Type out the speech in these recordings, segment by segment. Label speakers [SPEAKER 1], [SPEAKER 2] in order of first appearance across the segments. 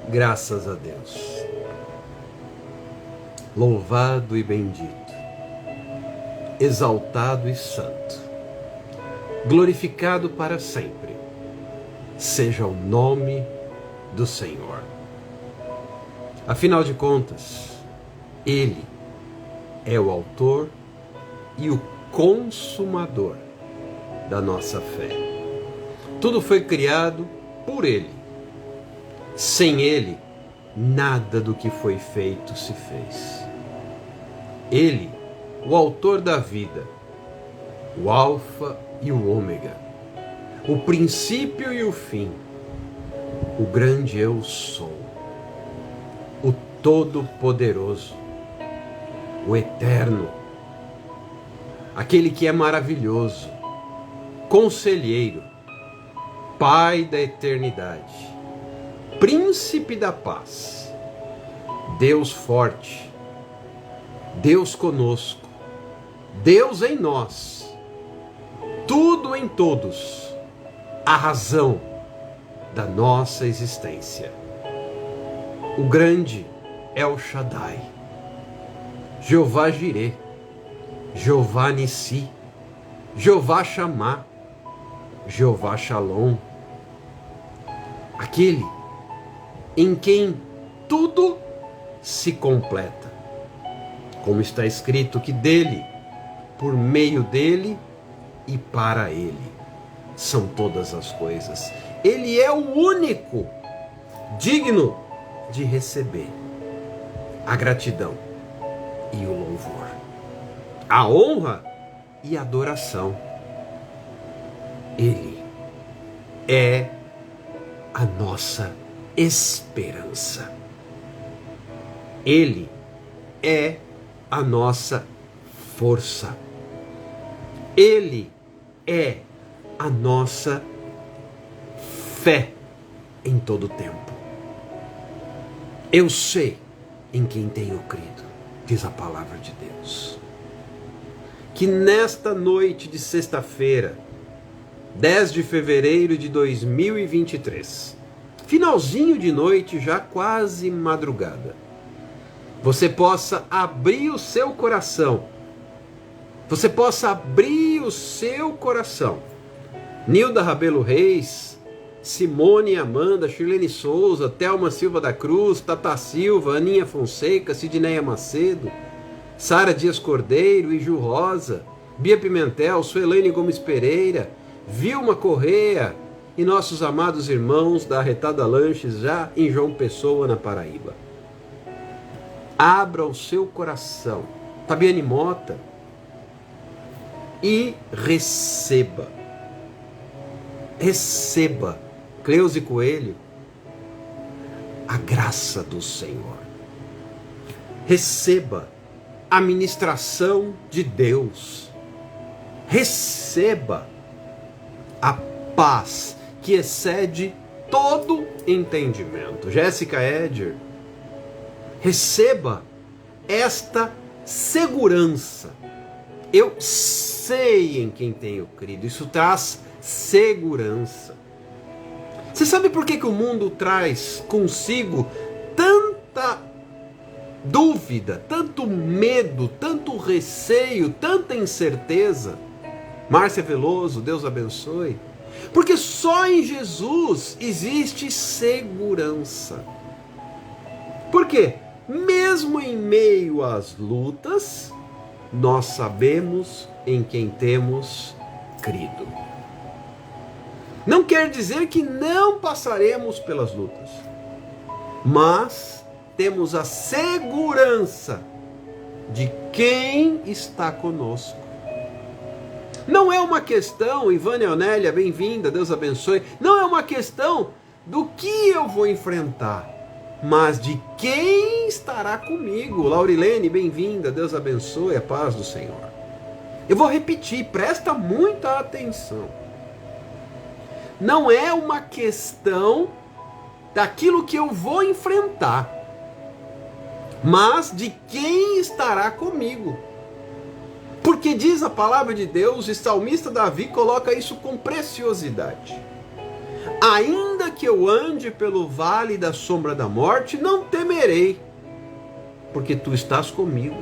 [SPEAKER 1] Graças a Deus. Louvado e bendito, exaltado e santo, glorificado para sempre, seja o nome do Senhor. Afinal de contas, Ele é o autor e o consumador da nossa fé. Tudo foi criado por Ele. Sem Ele, nada do que foi feito se fez. Ele, o autor da vida, o Alfa e o Ômega, o princípio e o fim, o grande eu sou, o Todo-Poderoso, o Eterno, aquele que é maravilhoso, Conselheiro, Pai da eternidade, Príncipe da paz, Deus forte, Deus conosco, Deus em nós, tudo em todos, a razão da nossa existência. O grande El Shaddai, Jeová Jireh, Jeová Nissi, Jeová Shammah, Jeová Shalom, aquele em quem tudo se completa. Como está escrito que dele, por meio dele e para ele são todas as coisas. Ele é o único digno de receber a gratidão e o louvor, a honra e a adoração. Ele é a nossa esperança. Ele é a nossa força. Ele é a nossa fé em todo tempo. Eu sei em quem tenho crido, diz a palavra de Deus. Que nesta noite de sexta-feira, 10 de fevereiro de 2023, finalzinho de noite, já quase madrugada, você possa abrir o seu coração. Você possa abrir o seu coração. Nilda Rabelo Reis, Simone Amanda, Shirlene Souza, Thelma Silva da Cruz, Tata Silva, Aninha Fonseca, Sidneia Macedo, Sara Dias Cordeiro e Ju Rosa, Bia Pimentel, Suelaine Gomes Pereira, Vilma Correia e nossos amados irmãos da Arretada Lanches, já em João Pessoa, na Paraíba. Abra o seu coração, Fabiane Mota, e receba, Cleusi Coelho, a graça do Senhor. Receba a ministração de Deus. Receba a paz que excede todo entendimento. Jéssica Eder, receba esta segurança. Eu sei em quem tenho crido. Isso traz segurança. Você sabe por que o mundo traz consigo tanta dúvida, tanto medo, tanto receio, tanta incerteza? Márcia Veloso, Deus abençoe. Porque só em Jesus existe segurança. Por quê? Mesmo em meio às lutas, nós sabemos em quem temos crido. Não quer dizer que não passaremos pelas lutas, mas temos a segurança de quem está conosco. Não é uma questão, Ivânia Onélia, bem-vinda, Deus abençoe. Não é uma questão do que eu vou enfrentar, mas de quem estará comigo. Laurilene, bem-vinda, Deus abençoe, a paz do Senhor. Eu vou repetir, presta muita atenção. Não é uma questão daquilo que eu vou enfrentar, mas de quem estará comigo. Porque diz a palavra de Deus, e o salmista Davi coloca isso com preciosidade. Ainda que eu ande pelo vale da sombra da morte, não temerei, porque tu estás comigo.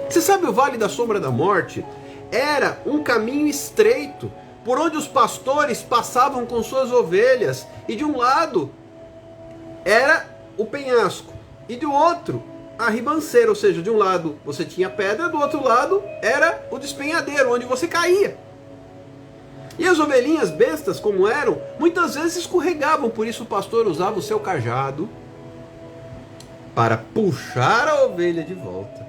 [SPEAKER 1] Você sabe, o vale da sombra da morte era um caminho estreito por onde os pastores passavam com suas ovelhas, e de um lado era o penhasco e do outro a ribanceira, ou seja, de um lado você tinha pedra, do outro lado era o despenhadeiro, onde você caía. E as ovelhinhas bestas, como eram, muitas vezes escorregavam, por isso o pastor usava o seu cajado para puxar a ovelha de volta.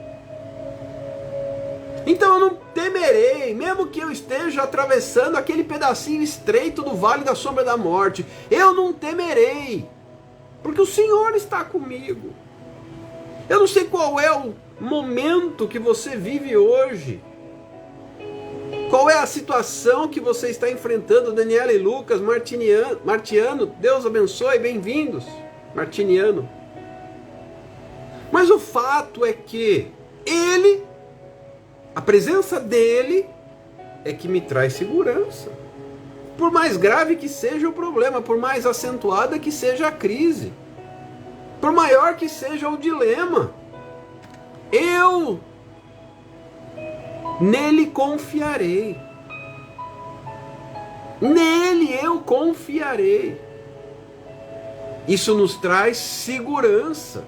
[SPEAKER 1] Então eu não temerei, mesmo que eu esteja atravessando aquele pedacinho estreito do vale da sombra da morte, eu não temerei, porque o Senhor está comigo. Eu não sei qual é o momento que você vive hoje, qual é a situação que você está enfrentando. Daniela e Lucas, Martiano, Deus abençoe, bem-vindos, Martiniano. Mas o fato é que a presença dele é que me traz segurança. Por mais grave que seja o problema, por mais acentuada que seja a crise, por maior que seja o dilema, eu nele confiarei. Nele eu confiarei. Isso nos traz segurança.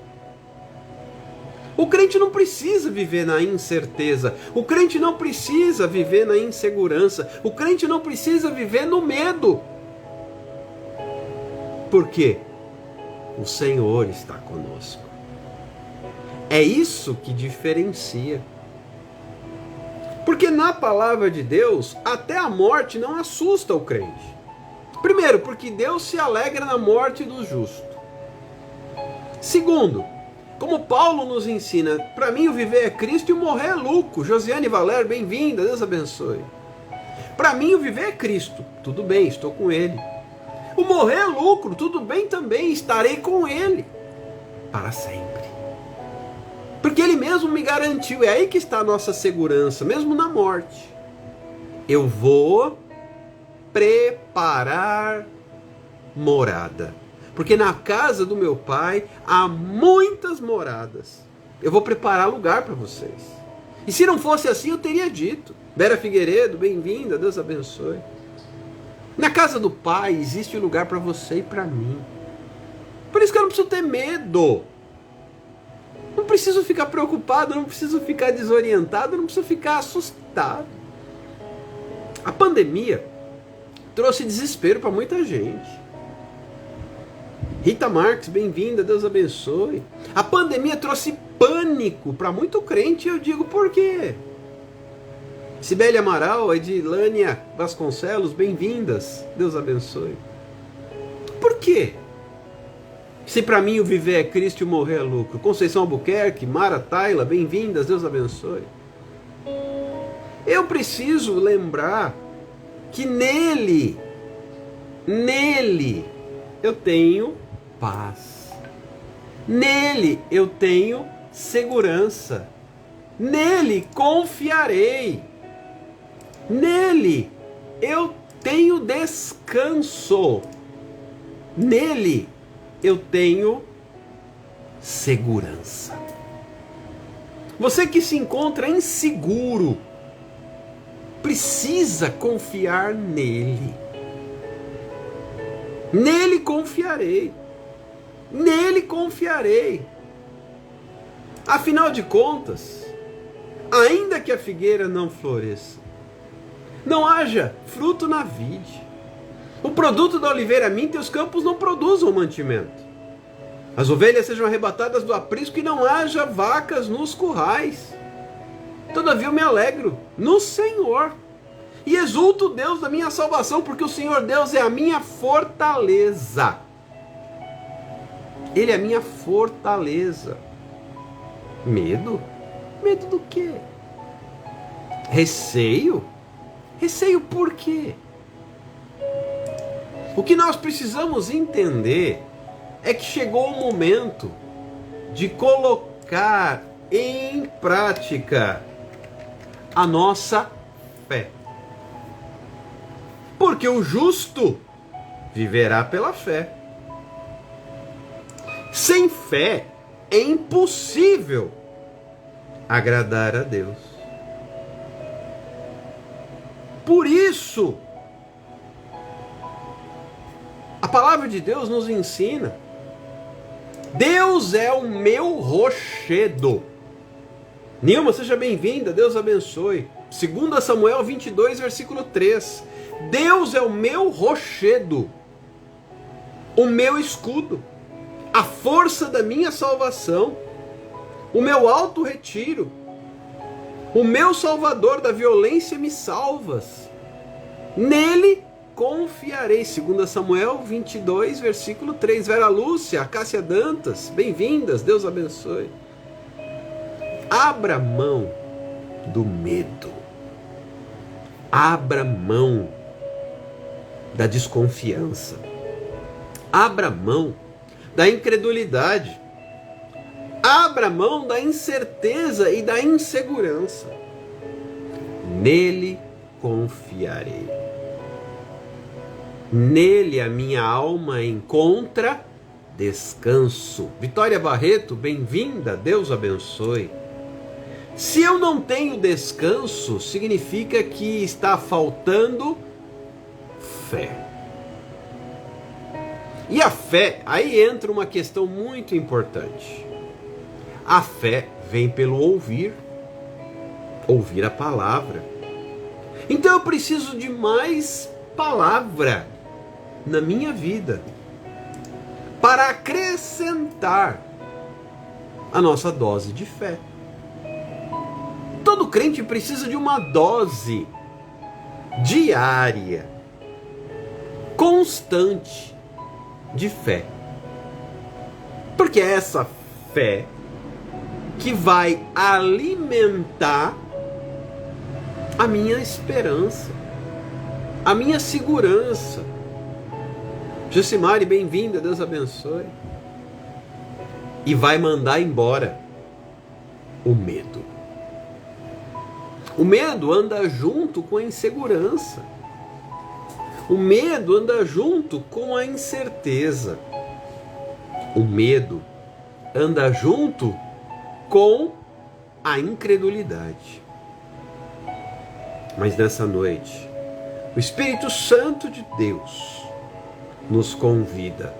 [SPEAKER 1] O crente não precisa viver na incerteza. O crente não precisa viver na insegurança. O crente não precisa viver no medo. Por quê? O Senhor está conosco. É isso que diferencia. Porque na palavra de Deus, até a morte não assusta o crente. Primeiro, porque Deus se alegra na morte do justo. Segundo, como Paulo nos ensina, para mim o viver é Cristo e o morrer é lucro. Josiane Valério, bem-vinda, Deus abençoe. Para mim o viver é Cristo, tudo bem, estou com Ele. O morrer é lucro, tudo bem também, estarei com Ele para sempre. Porque Ele mesmo me garantiu, é aí que está a nossa segurança, mesmo na morte. Eu vou preparar morada. Porque na casa do meu Pai há muitas moradas. Eu vou preparar lugar para vocês. E se não fosse assim, eu teria dito. Bera Figueiredo, bem-vinda, Deus abençoe. Na casa do Pai existe lugar para você e para mim. Por isso que eu não preciso ter medo. Não preciso ficar preocupado, não preciso ficar desorientado, não preciso ficar assustado. A pandemia trouxe desespero para muita gente. Rita Marques, bem-vinda, Deus abençoe. A pandemia trouxe pânico para muito crente, e eu digo por quê? Sibeli Amaral, Edilânia Vasconcelos, bem-vindas, Deus abençoe. Por quê? Se para mim o viver é Cristo e o morrer é lucro. Conceição Albuquerque, Mara Taila, bem-vindas, Deus abençoe. Eu preciso lembrar que nele eu tenho paz. Nele eu tenho segurança. Nele confiarei. Nele eu tenho descanso. Nele eu tenho segurança. Você que se encontra inseguro, precisa confiar nele. Nele confiarei. Nele confiarei. Afinal de contas, ainda que a figueira não floresça, não haja fruto na vide, o produto da oliveira minta e os campos não produzam mantimento, as ovelhas sejam arrebatadas do aprisco e não haja vacas nos currais, todavia eu me alegro no Senhor e exulto Deus da minha salvação, porque o Senhor Deus é a minha fortaleza. Ele é a minha fortaleza. Medo? Medo do quê? Receio? Receio por quê? O que nós precisamos entender é que chegou o momento de colocar em prática a nossa fé. Porque o justo viverá pela fé. Sem fé é impossível agradar a Deus. Por isso, a palavra de Deus nos ensina: Deus é o meu rochedo. Nilma, seja bem-vinda, Deus abençoe. 2 Samuel 22, versículo 3. Deus é o meu rochedo, o meu escudo, a força da minha salvação, o meu alto retiro, o meu salvador, da violência me salvas. Nele confiarei. 2 Samuel 22, versículo 3. Vera Lúcia, Cássia Dantas, bem-vindas, Deus abençoe. Abra mão do medo. Abra mão da desconfiança. Abra mão da incredulidade. Abra mão da incerteza e da insegurança. Nele confiarei. Nele a minha alma encontra descanso. Vitória Barreto, bem-vinda, Deus abençoe. Se eu não tenho descanso, significa que está faltando fé. E a fé, aí entra uma questão muito importante. A fé vem pelo ouvir a palavra. Então eu preciso de mais palavra na minha vida para acrescentar a nossa dose de fé. Todo crente precisa de uma dose diária, constante de fé. Porque é essa fé que vai alimentar a minha esperança, a minha segurança. Jucimari, bem-vinda, Deus abençoe. E vai mandar embora o medo. O medo anda junto com a insegurança. O medo anda junto com a incerteza. O medo anda junto com a incredulidade. Mas nessa noite, o Espírito Santo de Deus nos convida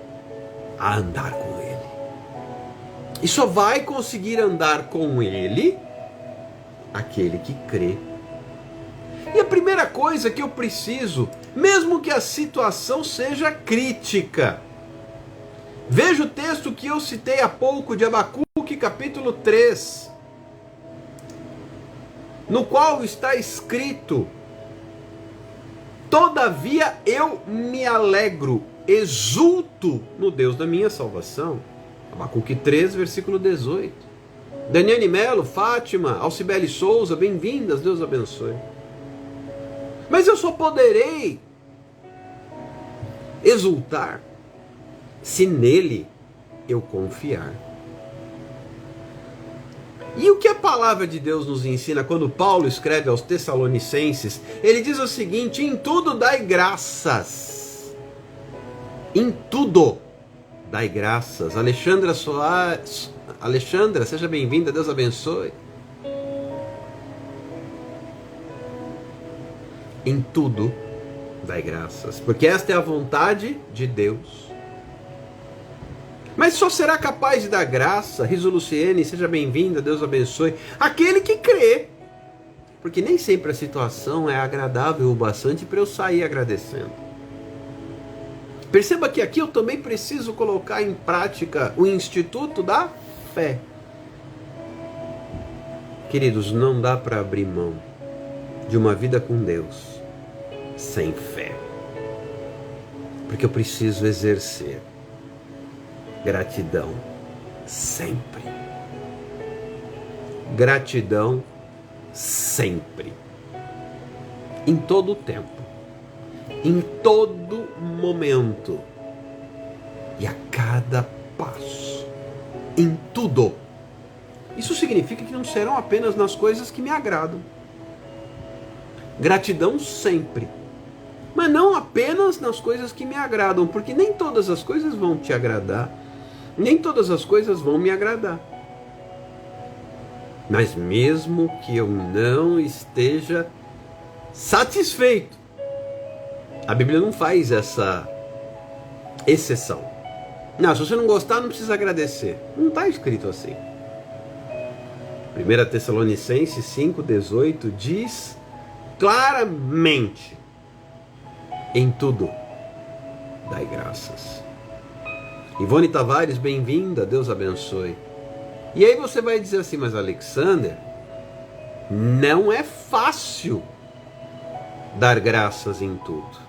[SPEAKER 1] a andar com Ele. E só vai conseguir andar com Ele aquele que crê. E a primeira coisa que eu preciso, mesmo que a situação seja crítica, veja o texto que eu citei há pouco de Abacuque, capítulo 3, no qual está escrito: todavia eu me alegro, exulto no Deus da minha salvação. Abacuque 3, versículo 18. Daniele Melo, Fátima, Alcibele Souza, bem-vindas, Deus abençoe. Mas eu só poderei exultar se nele eu confiar. E o que a palavra de Deus nos ensina quando Paulo escreve aos Tessalonicenses? Ele diz o seguinte: em tudo dai graças. Em tudo dai graças. Alexandra Soares, Alexandra, seja bem-vinda, Deus abençoe. Em tudo dai graças, porque esta é a vontade de Deus. Mas só será capaz de dar graça, Riso Luciene, seja bem-vinda, Deus abençoe, aquele que crê. Porque nem sempre a situação é agradável o bastante para eu sair agradecendo. Perceba que aqui eu também preciso colocar em prática o Instituto da Fé. Queridos, não dá para abrir mão de uma vida com Deus sem fé. Porque eu preciso exercer gratidão sempre. Gratidão sempre. Em todo o tempo. Em todo momento. E a cada passo. Em tudo. Isso significa que não serão apenas nas coisas que me agradam. Gratidão sempre. Mas não apenas nas coisas que me agradam, porque nem todas as coisas vão te agradar, nem todas as coisas vão me agradar. Mas mesmo que eu não esteja satisfeito, a Bíblia não faz essa exceção. Não, se você não gostar, não precisa agradecer. Não está escrito assim. 1 Tessalonicenses 5,18 diz claramente: em tudo dai graças. Ivone Tavares, bem-vinda, Deus abençoe. E aí você vai dizer assim: mas Alexander, não é fácil dar graças em tudo.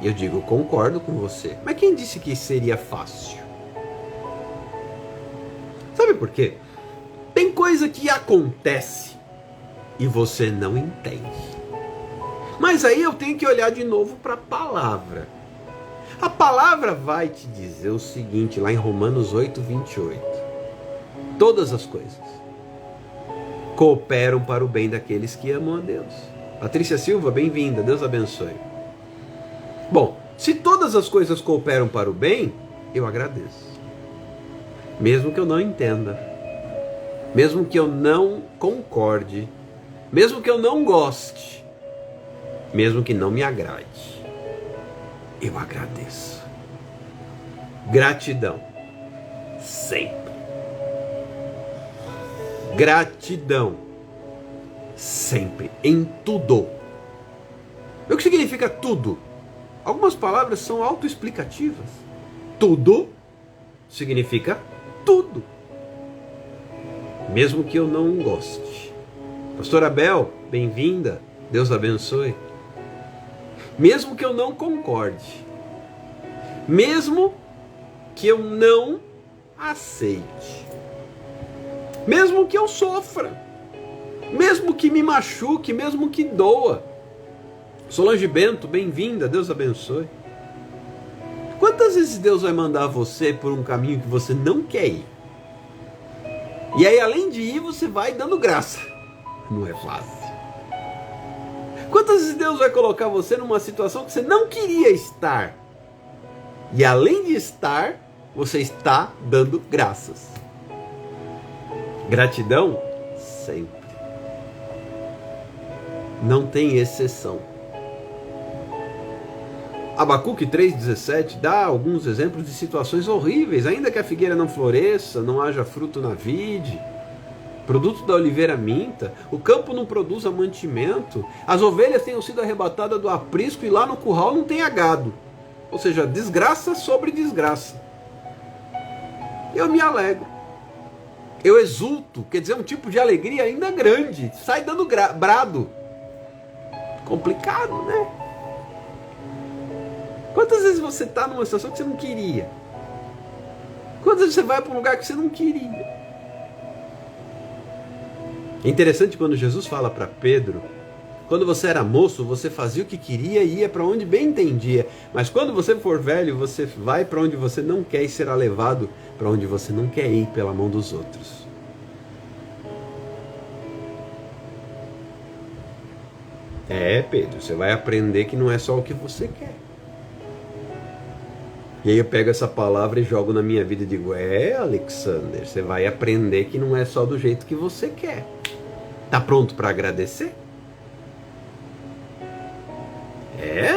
[SPEAKER 1] E eu digo, concordo com você. Mas quem disse que seria fácil? Sabe por quê? Tem coisa que acontece e você não entende. Mas aí eu tenho que olhar de novo para a palavra. A palavra vai te dizer o seguinte, lá em Romanos 8:28. Todas as coisas cooperam para o bem daqueles que amam a Deus. Patrícia Silva, bem-vinda, Deus abençoe. Bom, se todas as coisas cooperam para o bem, eu agradeço. Mesmo que eu não entenda, mesmo que eu não concorde, mesmo que eu não goste, mesmo que não me agrade, eu agradeço. Gratidão, sempre. Gratidão, sempre, em tudo. O que significa tudo? Algumas palavras são autoexplicativas. Tudo significa tudo. Mesmo que eu não goste. Pastora Abel, bem-vinda. Deus abençoe. Mesmo que eu não concorde. Mesmo que eu não aceite. Mesmo que eu sofra. Mesmo que me machuque, mesmo que doa. Solange Bento, bem-vinda, Deus abençoe. Quantas vezes Deus vai mandar você por um caminho que você não quer ir? E aí, além de ir, você vai dando graça. Não é fácil. Quantas vezes Deus vai colocar você numa situação que você não queria estar? E além de estar, você está dando graças. Gratidão, sempre. Não tem exceção. Abacuque 3,17 dá alguns exemplos de situações horríveis. Ainda que a figueira não floresça, não haja fruto na vide, produto da oliveira minta, o campo não produza mantimento, as ovelhas tenham sido arrebatadas do aprisco e lá no curral não tenha gado. Ou seja, desgraça sobre desgraça. Eu me alegro. Eu exulto, quer dizer, um tipo de alegria ainda grande. Sai dando brado. Complicado, né? Quantas vezes você está numa situação que você não queria? Quantas vezes você vai para um lugar que você não queria? É interessante quando Jesus fala para Pedro: quando você era moço, você fazia o que queria e ia para onde bem entendia. Mas quando você for velho, você vai para onde você não quer e será levado para onde você não quer ir pela mão dos outros. É, Pedro, você vai aprender que não é só o que você quer. E aí eu pego essa palavra e jogo na minha vida e digo: Alexander, você vai aprender que não é só do jeito que você quer. Tá pronto para agradecer?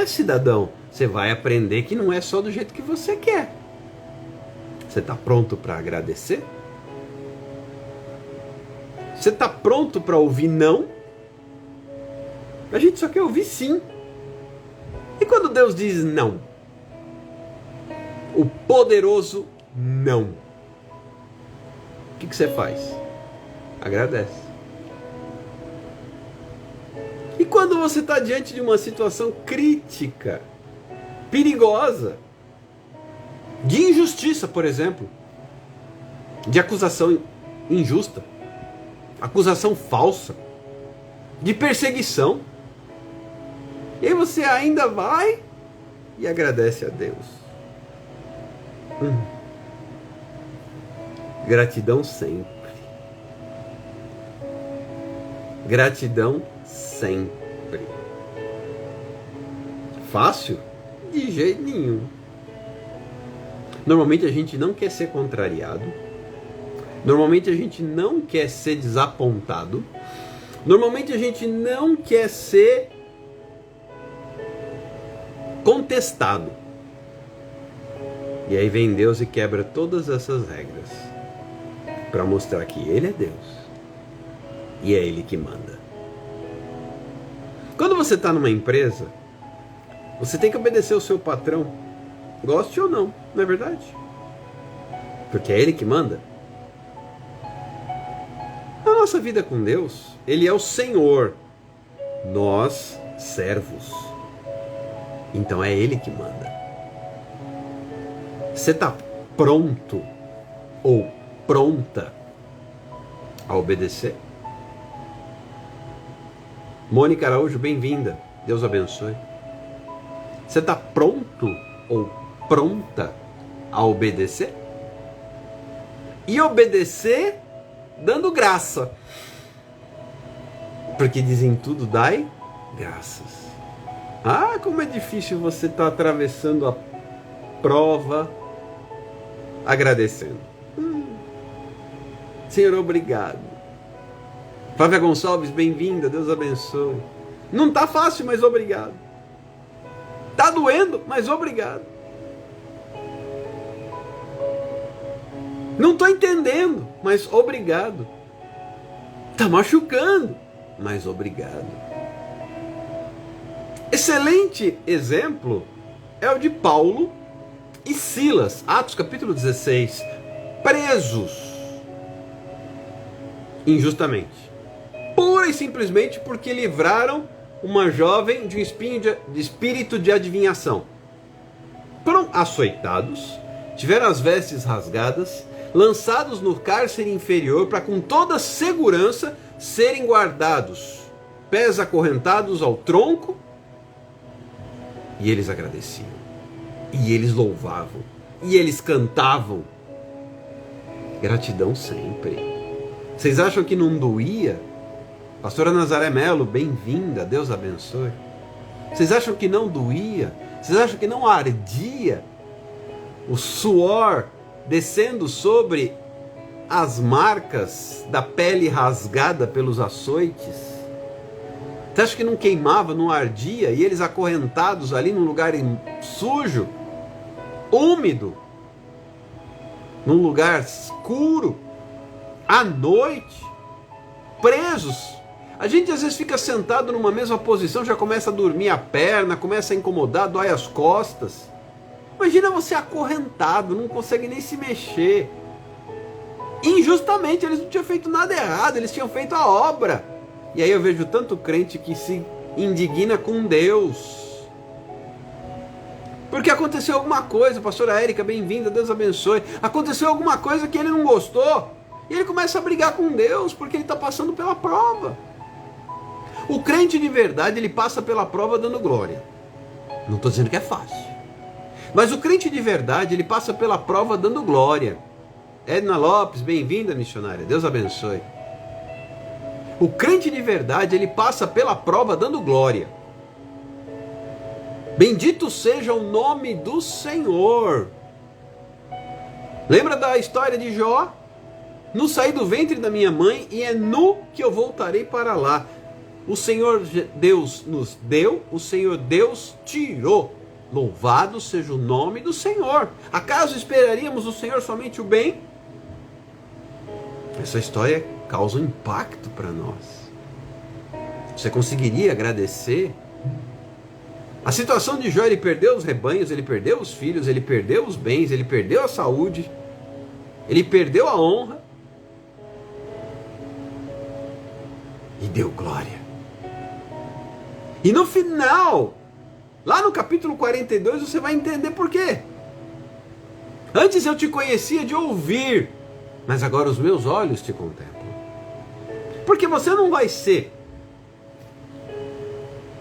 [SPEAKER 1] Cidadão, você vai aprender que não é só do jeito que você quer. Você tá pronto para agradecer? Você tá pronto para ouvir não? A gente só quer ouvir sim. E quando Deus diz não? O poderoso não. O que você faz? Agradece. E quando você está diante de uma situação crítica, perigosa, de injustiça, por exemplo, de acusação injusta, acusação falsa, de perseguição, e aí você ainda vai e agradece a Deus. Gratidão sempre. Gratidão sempre. fácil? De jeito nenhum. Normalmente a gente não quer ser contrariado. Normalmente a gente não quer ser desapontado. Normalmente a gente não quer ser contestado. E aí vem Deus e quebra todas essas regras para mostrar que Ele é Deus e é Ele que manda. Quando você está numa empresa, você tem que obedecer o seu patrão, goste ou não, não é verdade? Porque é Ele que manda. Na nossa vida com Deus, Ele é o Senhor, nós servos. Então é Ele que manda. Você está pronto ou pronta a obedecer? Mônica Araújo, bem-vinda. Deus abençoe. Você está pronto ou pronta a obedecer? E obedecer dando graça. Porque dizem tudo, dai graças. Ah, como é difícil você estar atravessando a prova agradecendo. Senhor, obrigado. Flávia Gonçalves, bem-vinda, Deus abençoe. Não está fácil, mas obrigado. Está doendo, mas obrigado. Não estou entendendo, mas obrigado. Está machucando, mas obrigado. Excelente exemplo é o de Paulo e Silas, Atos capítulo 16, presos injustamente, pura e simplesmente porque livraram uma jovem de um espírito de adivinhação. Foram açoitados, tiveram as vestes rasgadas, lançados no cárcere inferior para com toda segurança serem guardados, pés acorrentados ao tronco, e eles agradeciam, e eles louvavam, e eles cantavam. Gratidão sempre. Vocês acham que não doía? Pastora Nazaré Melo, bem-vinda, Deus abençoe. Vocês acham que não doía? Vocês acham que não ardia? O suor descendo sobre as marcas da pele rasgada pelos açoites? Você acha que não queimava, não ardia? E eles acorrentados ali num lugar sujo, úmido, num lugar escuro, à noite, presos. A gente às vezes fica sentado numa mesma posição, já começa a dormir a perna, começa a incomodar, dói as costas. Imagina você acorrentado, não consegue nem se mexer. Injustamente, eles não tinham feito nada errado, eles tinham feito a obra. E aí eu vejo tanto crente que se indigna com Deus. Porque aconteceu alguma coisa, pastora Érica, bem-vinda, Deus abençoe. Aconteceu alguma coisa que ele não gostou. E ele começa a brigar com Deus, porque ele está passando pela prova. O crente de verdade, ele passa pela prova dando glória. Não estou dizendo que é fácil. Mas o crente de verdade, ele passa pela prova dando glória. Edna Lopes, bem-vinda, missionária, Deus abençoe. O crente de verdade, ele passa pela prova dando glória. Bendito seja o nome do Senhor. Lembra da história de Jó? No saí do ventre da minha mãe e é nu que eu voltarei para lá. O Senhor Deus nos deu, o Senhor Deus tirou. Louvado seja o nome do Senhor. Acaso esperaríamos do Senhor somente o bem? Essa história causa um impacto para nós. Você conseguiria agradecer? A situação de Jó, ele perdeu os rebanhos, ele perdeu os filhos, ele perdeu os bens, ele perdeu a saúde, ele perdeu a honra e deu glória. E no final, lá no capítulo 42, você vai entender por quê. Antes eu te conhecia de ouvir, mas agora os meus olhos te contemplam. Porque você não vai ser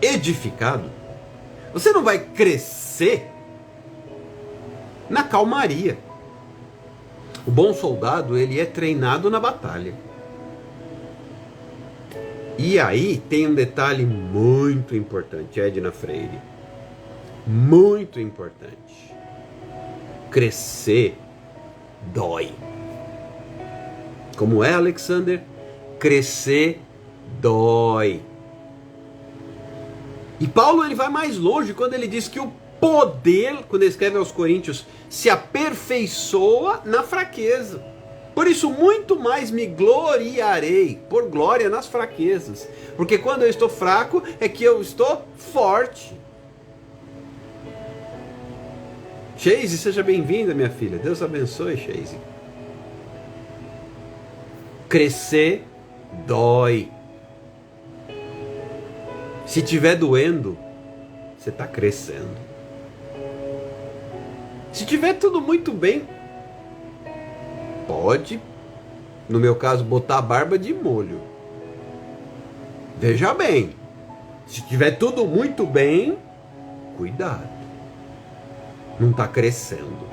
[SPEAKER 1] edificado, você não vai crescer na calmaria. O bom soldado, ele é treinado na batalha. E aí tem um detalhe muito importante, Edna Freire. Muito importante. Crescer dói. Como é, Alexander? Crescer dói. E Paulo ele vai mais longe quando ele diz que o poder, quando ele escreve aos Coríntios, se aperfeiçoa na fraqueza. Por isso, muito mais me gloriarei por glória nas fraquezas. Porque quando eu estou fraco, é que eu estou forte. Chase, seja bem-vinda, minha filha. Deus abençoe, Chase. Crescer dói. Se tiver doendo, você está crescendo. Se tiver tudo muito bem, pode, no meu caso, botar a barba de molho. Veja bem, se tiver tudo muito bem, cuidado. Não está crescendo.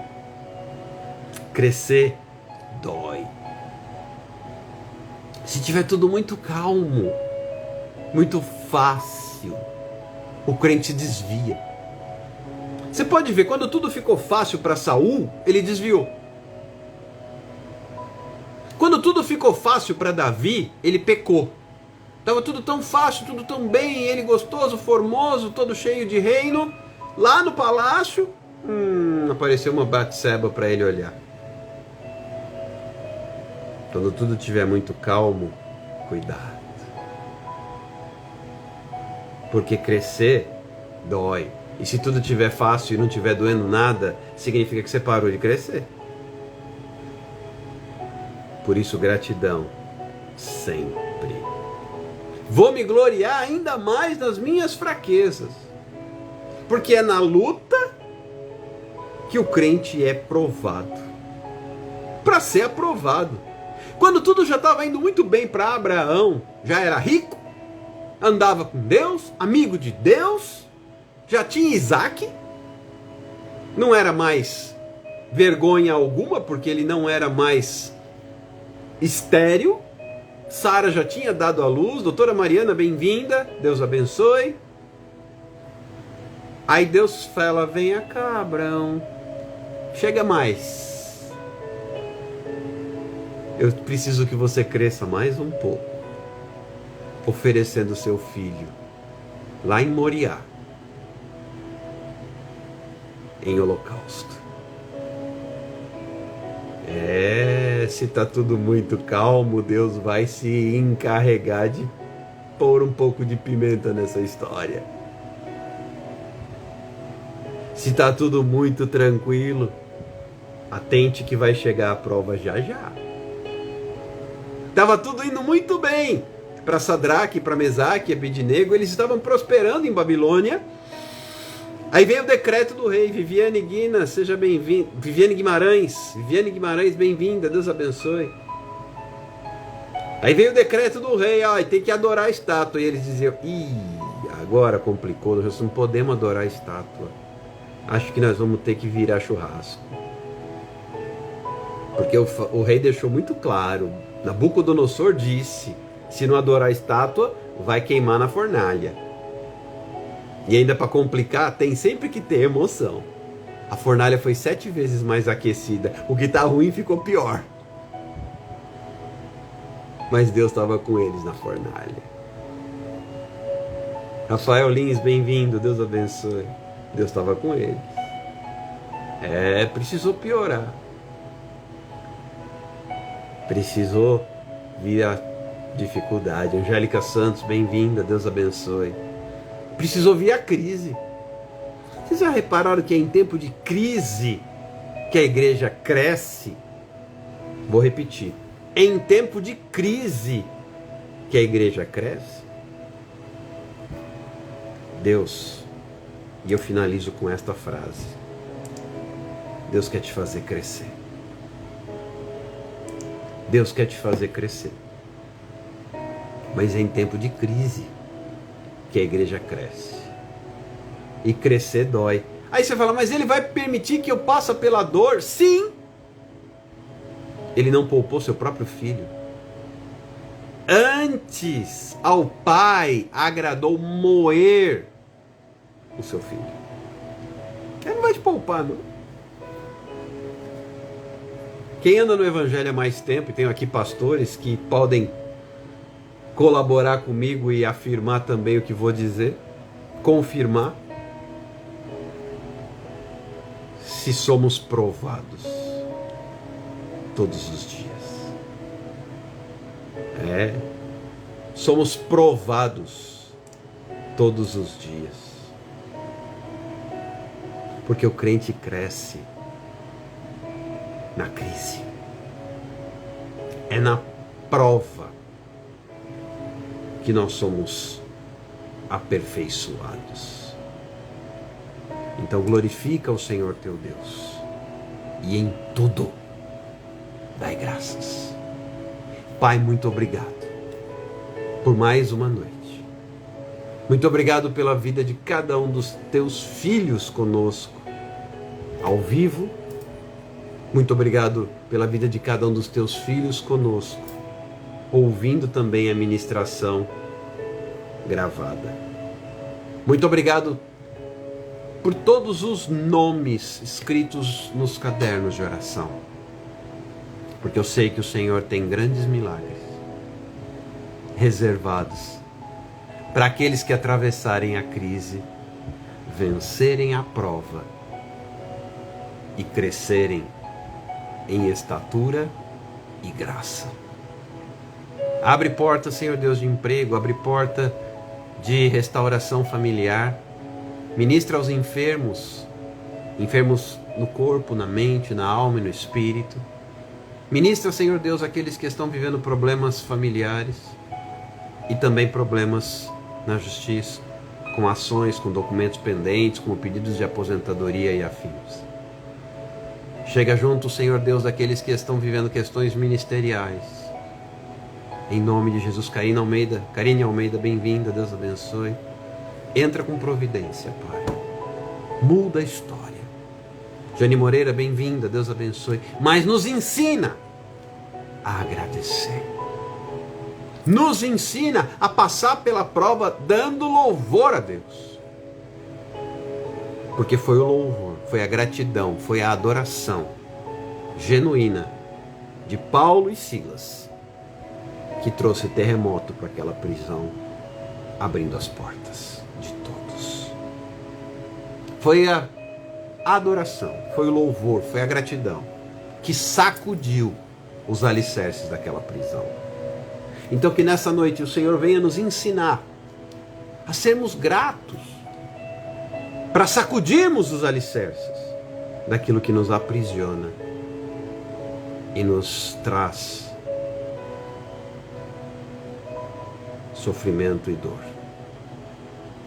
[SPEAKER 1] Crescer dói. Se tiver tudo muito calmo, muito fácil, o crente desvia. Você pode ver, quando tudo ficou fácil para Saul, ele desviou. Quando tudo ficou fácil para Davi, ele pecou. Estava tudo tão fácil, tudo tão bem, ele gostoso, formoso, todo cheio de reino. Lá no palácio, apareceu uma Batseba para ele olhar. Quando tudo estiver muito calmo, cuidado. Porque crescer dói. E se tudo estiver fácil e não estiver doendo nada, significa que você parou de crescer. Por isso, gratidão sempre. Vou me gloriar ainda mais nas minhas fraquezas. Porque é na luta que o crente é provado. Para ser aprovado. Quando tudo já estava indo muito bem para Abraão, já era rico, andava com Deus, amigo de Deus, já tinha Isaac, não era mais vergonha alguma, porque ele não era mais estéril. Sara já tinha dado à luz. Doutora Mariana, bem-vinda, Deus abençoe. Aí Deus fala: venha cá, Abraão, chega mais, eu preciso que você cresça mais um pouco, oferecendo seu filho lá em Moriá, em holocausto. Se está tudo muito calmo, Deus vai se encarregar de pôr um pouco de pimenta nessa história. Se está tudo muito tranquilo, atente que vai chegar a prova já já. Estava tudo indo muito bem para Sadraque, para Mesaque e Abednego, eles estavam prosperando em Babilônia. Aí veio o decreto do rei. Viviane Guina, seja bem-vinda. Viviane Guimarães, bem-vinda, Deus abençoe. Aí veio o decreto do rei, tem que adorar a estátua. E eles diziam: agora complicou, nós não podemos adorar a estátua. Acho que nós vamos ter que virar churrasco. Porque o rei deixou muito claro, Nabucodonosor disse: se não adorar a estátua, vai queimar na fornalha. E ainda para complicar, tem sempre que ter emoção. A fornalha foi 7 vezes mais aquecida. O que tá ruim ficou pior. Mas Deus estava com eles na fornalha. Rafael Lins, bem-vindo, Deus abençoe. Deus estava com eles. Precisou piorar. Precisou vir a dificuldade. Angélica Santos, bem-vinda, Deus abençoe. Precisou vir a crise. Vocês já repararam que é em tempo de crise que a igreja cresce? Vou repetir. É em tempo de crise que a igreja cresce? Deus, e eu finalizo com esta frase: Deus quer te fazer crescer. Deus quer te fazer crescer. Mas é em tempo de crise que a igreja cresce. E crescer dói. Aí você fala: mas ele vai permitir que eu passe pela dor? Sim! Ele não poupou seu próprio filho. Antes ao Pai agradou moer o seu filho. Ele não vai te poupar, não. Quem anda no Evangelho há mais tempo, e tenho aqui pastores que podem colaborar comigo e afirmar também o que vou dizer, confirmar, se somos provados todos os dias. Somos provados todos os dias. Porque o crente cresce na crise. É na prova que nós somos aperfeiçoados. Então glorifica o Senhor teu Deus e em tudo dai graças. Pai, muito obrigado por mais uma noite. Muito obrigado pela vida de cada um dos teus filhos conosco, ao vivo. Muito obrigado pela vida de cada um dos teus filhos conosco, ouvindo também a ministração gravada. Muito obrigado por todos os nomes escritos nos cadernos de oração, porque eu sei que o Senhor tem grandes milagres reservados para aqueles que atravessarem a crise, vencerem a prova e crescerem em estatura e graça. Abre porta, Senhor Deus, de emprego, abre porta de restauração familiar. Ministra aos enfermos, enfermos no corpo, na mente, na alma e no espírito. Ministra, Senhor Deus, aqueles que estão vivendo problemas familiares e também problemas na justiça, com ações, com documentos pendentes, com pedidos de aposentadoria e afins. Chega junto, Senhor Deus, daqueles que estão vivendo questões ministeriais. Em nome de Jesus. Karine Almeida, bem-vinda, Deus abençoe. Entra com providência, Pai. Muda a história. Jane Moreira, bem-vinda, Deus abençoe. Mas nos ensina a agradecer. Nos ensina a passar pela prova dando louvor a Deus. Porque foi o louvor, foi a gratidão, foi a adoração genuína de Paulo e Silas que trouxe terremoto para aquela prisão, abrindo as portas de todos. Foi a adoração, foi o louvor, foi a gratidão que sacudiu os alicerces daquela prisão. Então que nessa noite o Senhor venha nos ensinar a sermos gratos, para sacudirmos os alicerces daquilo que nos aprisiona e nos traz sofrimento e dor.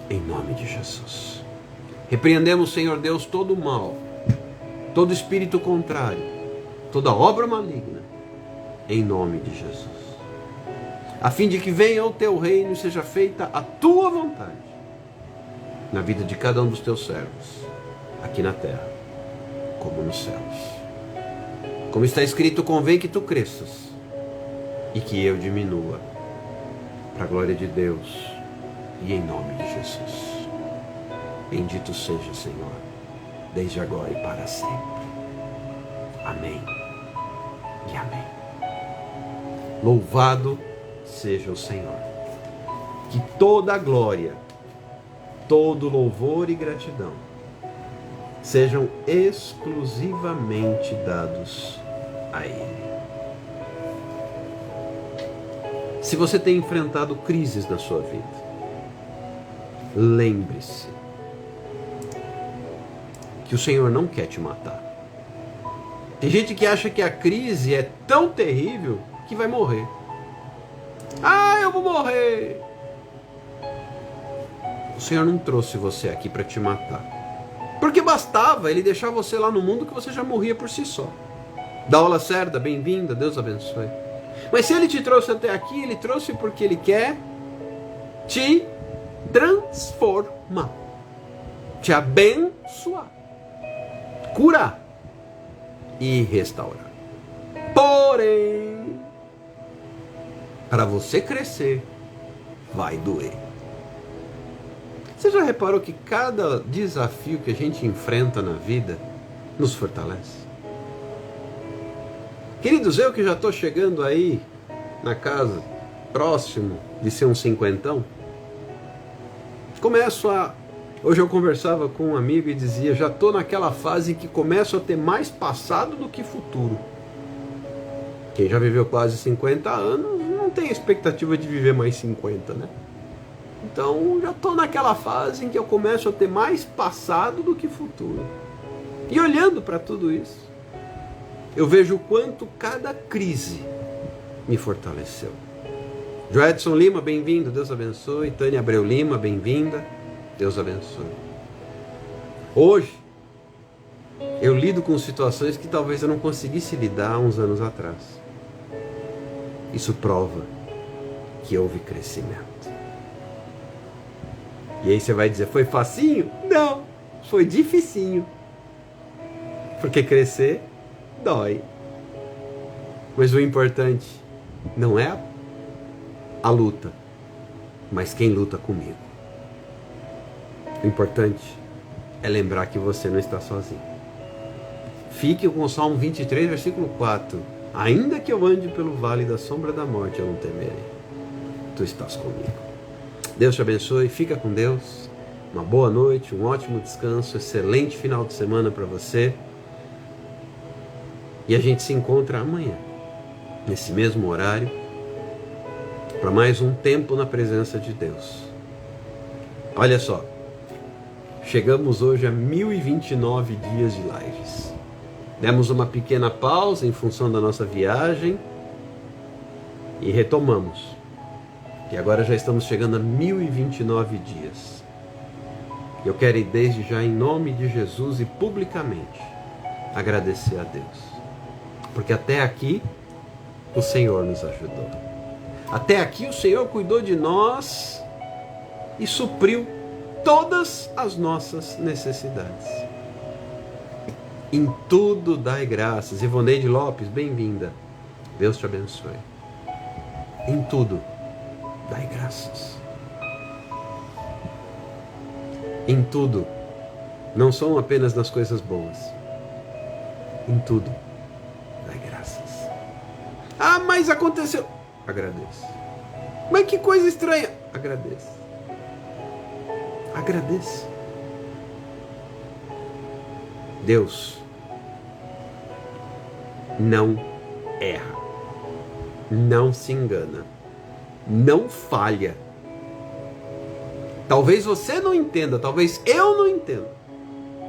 [SPEAKER 1] Em nome de Jesus. Repreendemos, Senhor Deus, todo o mal, todo espírito contrário, toda obra maligna, em nome de Jesus. A fim de que venha o teu reino e seja feita a tua vontade na vida de cada um dos teus servos, aqui na terra, como nos céus. Como está escrito, convém que tu cresças e que eu diminua, para a glória de Deus e em nome de Jesus. Bendito seja, Senhor, desde agora e para sempre. Amém e amém. Louvado seja o Senhor. Que toda a glória, todo louvor e gratidão sejam exclusivamente dados a Ele. Se você tem enfrentado crises na sua vida, lembre-se que o Senhor não quer te matar. Tem gente que acha que a crise é tão terrível que vai morrer. Ah, eu vou morrer. O Senhor não trouxe você aqui para te matar. Porque bastava Ele deixar você lá no mundo que você já morria por si só. Daula Cerda, bem-vinda, Deus abençoe. Mas se Ele te trouxe até aqui, Ele trouxe porque Ele quer te transformar, te abençoar, curar e restaurar. Porém, para você crescer, vai doer. Você já reparou que cada desafio que a gente enfrenta na vida nos fortalece? Queridos, eu que já estou chegando aí na casa, próximo de ser um cinquentão, hoje eu conversava com um amigo e dizia, já estou naquela fase em que começo a ter mais passado do que futuro. Quem já viveu quase 50 anos não tem expectativa de viver mais 50, né? Então já estou naquela fase em que eu começo a ter mais passado do que futuro. E olhando para tudo isso, eu vejo o quanto cada crise me fortaleceu. Joedson Lima, bem-vindo, Deus abençoe. Tânia Abreu Lima, bem-vinda, Deus abençoe. Hoje, eu lido com situações que talvez eu não conseguisse lidar há uns anos atrás. Isso prova que houve crescimento. E aí você vai dizer, foi facinho? Não, foi dificinho. Porque crescer dói. Mas o importante não é a luta, mas quem luta comigo. O importante é lembrar que você não está sozinho. Fique com o Salmo 23, versículo 4. Ainda que eu ande pelo vale da sombra da morte, eu não temerei. Tu estás comigo. Deus te abençoe, fica com Deus. Uma boa noite, um ótimo descanso, excelente final de semana para você. E a gente se encontra amanhã, nesse mesmo horário, para mais um tempo na presença de Deus. Olha só, chegamos hoje a 1029 dias de lives. Demos uma pequena pausa em função da nossa viagem e retomamos. E agora já estamos chegando a 1029 dias. Eu quero ir desde já, em nome de Jesus e publicamente, agradecer a Deus. Porque até aqui o Senhor nos ajudou. Até aqui o Senhor cuidou de nós e supriu todas as nossas necessidades. Em tudo dai graças. Ivoneide Lopes, bem-vinda. Deus te abençoe. Em tudo dai graças. Em tudo. Não são apenas nas coisas boas. Em tudo dai graças. Ah, mas aconteceu. Agradeço. Mas que coisa estranha. Agradeço. Agradeço. Deus não erra, não se engana, não falha. Talvez você não entenda, talvez eu não entenda,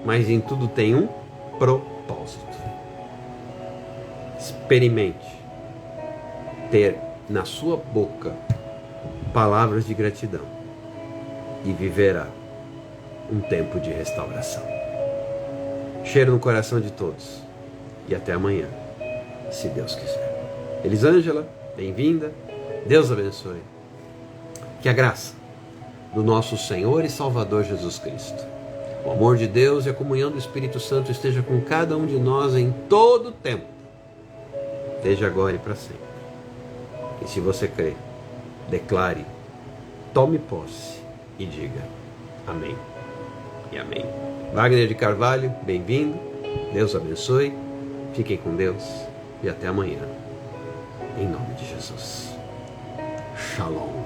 [SPEAKER 1] mas em tudo tem um propósito. Experimente ter na sua boca palavras de gratidão e viverá um tempo de restauração. Cheiro no coração de todos e até amanhã, se Deus quiser. Elisângela, bem-vinda, Deus abençoe. Que a graça do nosso Senhor e Salvador Jesus Cristo, o amor de Deus e a comunhão do Espírito Santo esteja com cada um de nós em todo o tempo, desde agora e para sempre. E se você crê, declare, tome posse e diga amém e amém. Wagner de Carvalho, bem-vindo, Deus abençoe, fiquem com Deus e até amanhã, em nome de Jesus. Shalom.